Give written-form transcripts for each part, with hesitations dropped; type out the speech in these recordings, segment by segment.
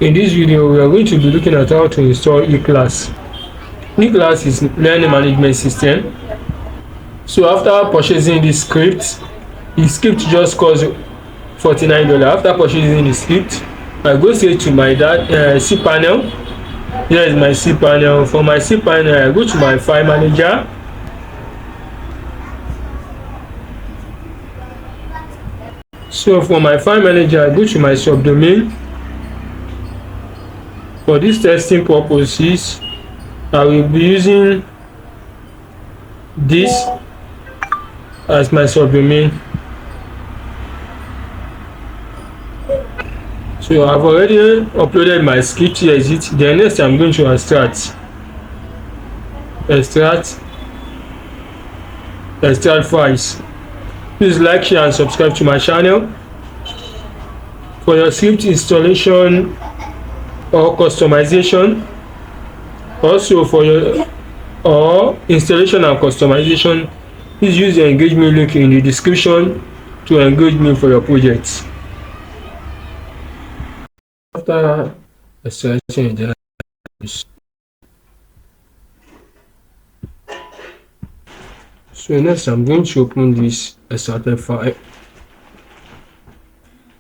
In this video, we are going to be looking at how to install eClass. eClass is learning management system. So after purchasing this script, the script just costs $49. After purchasing the script, I go straight to my cPanel. Here is my cPanel. For my cPanel, I go to my file manager. So for my file manager, I go to my subdomain. For this testing purposes, I will be using this as my subdomain. So I've already uploaded my script. Here is it. Then next I'm going to extract files. Please like, share and subscribe to my channel. For your script installation or customization, also for your installation and customization, please use the engagement link in the description to engage me for your projects. After extracting the database, so next I'm going to open this extracted file.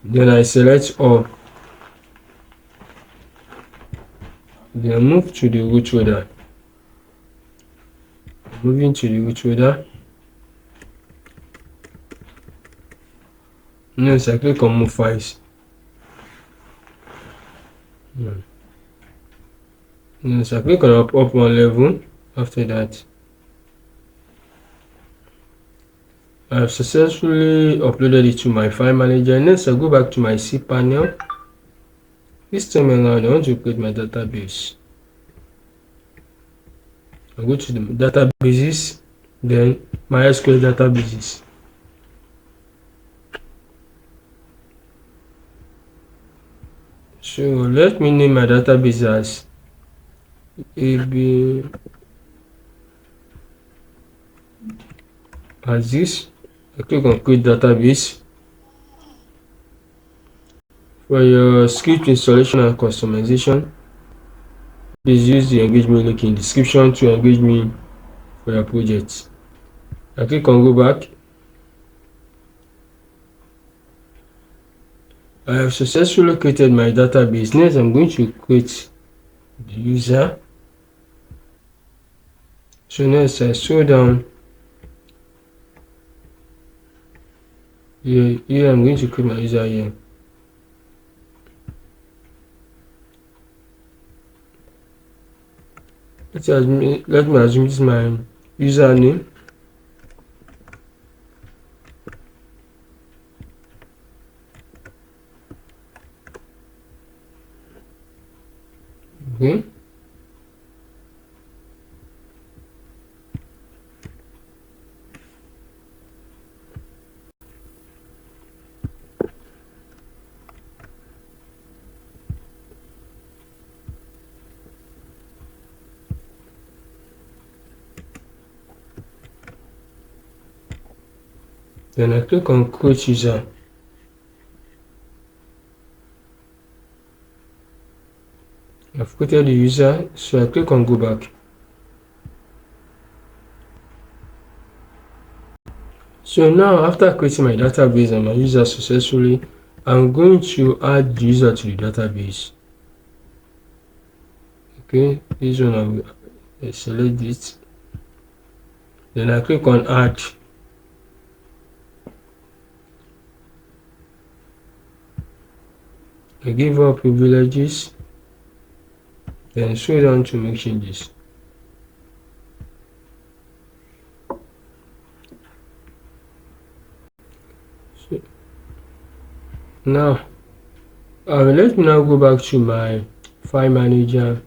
Then I select all. Then move to the root folder. Moving to the root folder. Next I click on move files. Next I click on up one level. After that, I have successfully uploaded it to my file manager. Next I go back to my cPanel. This time around I want to create my database. I go to the databases, then MySQL databases. So let me name my database as AB as this. I click on create database. For your script installation and customization, please use the engagement link in the description to engage me for your project. I click on go back. I have successfully created my database. Next I'm going to create the user. So next I scroll down. Here I'm going to create my user here. Let me assume this is my username. Okay. Then I click on create user. I've created the user, so I click on go back. So now after creating my database and my user successfully, I'm going to add the user to the database. Okay, this one I will select it. Then I click on add. I give her privileges, then scroll down to make changes. So now let me now go back to my file manager.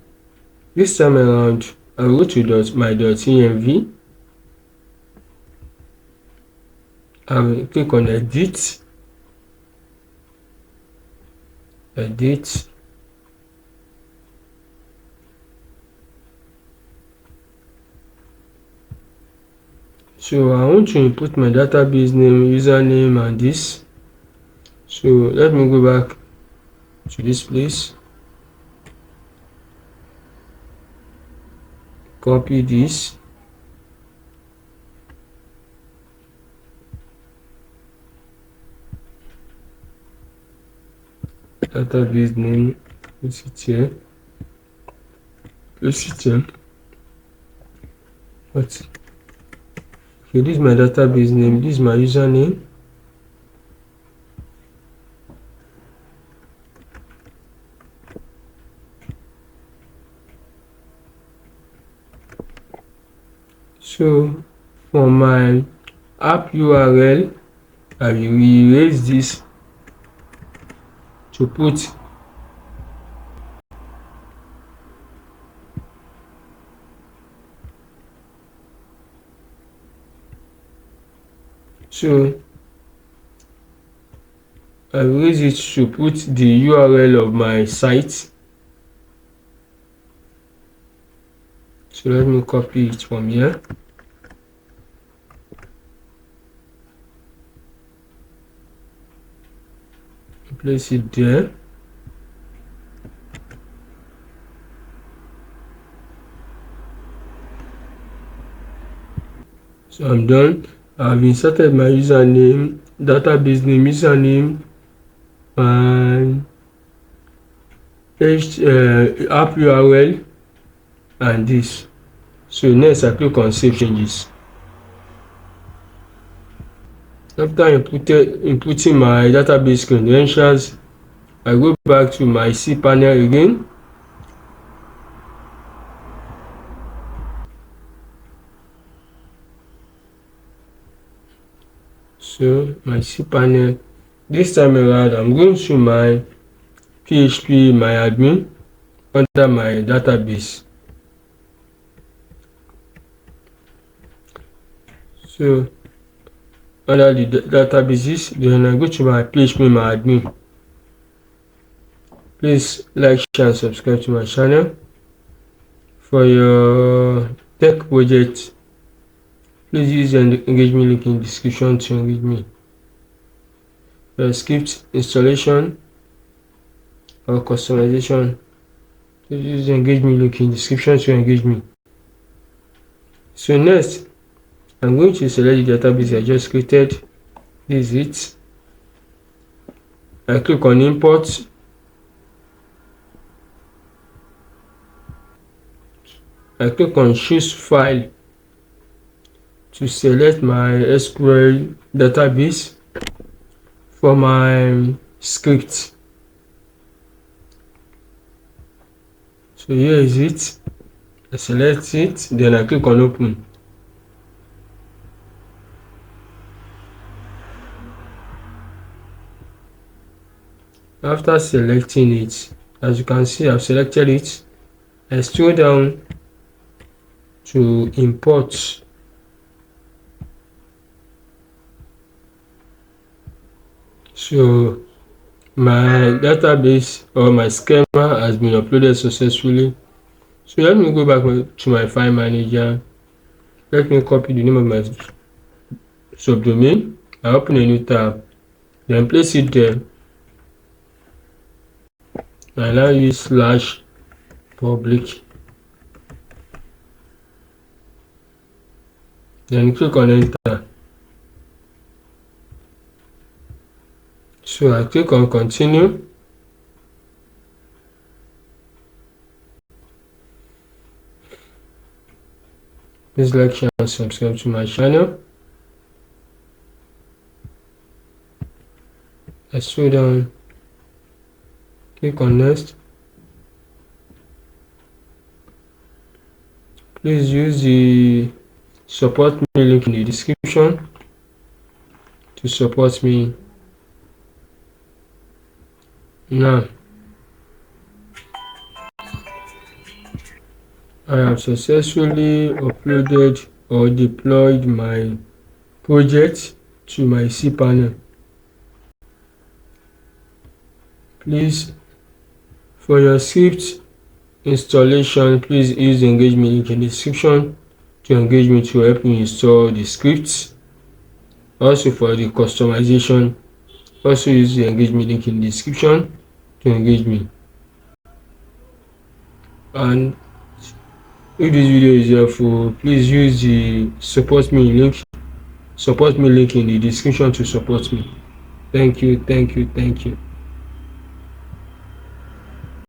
This time around I will go to my .env. I will click on edit. So I want to input my database name, username and this. So let me go back to this place. copy this, database name, place it here, but okay, this is my database name, this is my username. So for my app URL, I will erase this to put I will erase it to put the URL of my site. So let me copy it from here. Place it there. So I'm done. I've inserted my username, database name, username, and app URL, and this. So next I click on save changes. After inputting my database credentials, I go back to my cPanel again. So my cPanel, this time around I'm going to my PHP my admin under my database. So under the databases, then I go to my PHP my admin. Please like, share and subscribe to my channel. For your tech project, please use the engagement link in the description to engage me. For script installation or customization, please use the engagement link in the description to engage me. So next, I'm going to select the database I just created. This is it. I click on import. I click on choose file to select my SQL database for my script. So here is it. I select it, then I click on open. After selecting it, as you can see, I've selected it. I scroll down to import. So my database or my schema has been uploaded successfully. So let me go back to my file manager. Let me copy the name of my subdomain. I open a new tab, then place it there. I now use /public, then click on enter. So I click on continue. Please like, share and subscribe to my channel. I scroll down, click on next. Please use the support me link in the description to support me. Now I have successfully uploaded or deployed my project to my cPanel. Please, for your script installation, please use the engagement link in the description to engage me to help you install the scripts. Also for the customization, also use the engagement link in the description to engage me. And If this video is helpful, please use the support me link in the description to support me. Thank you.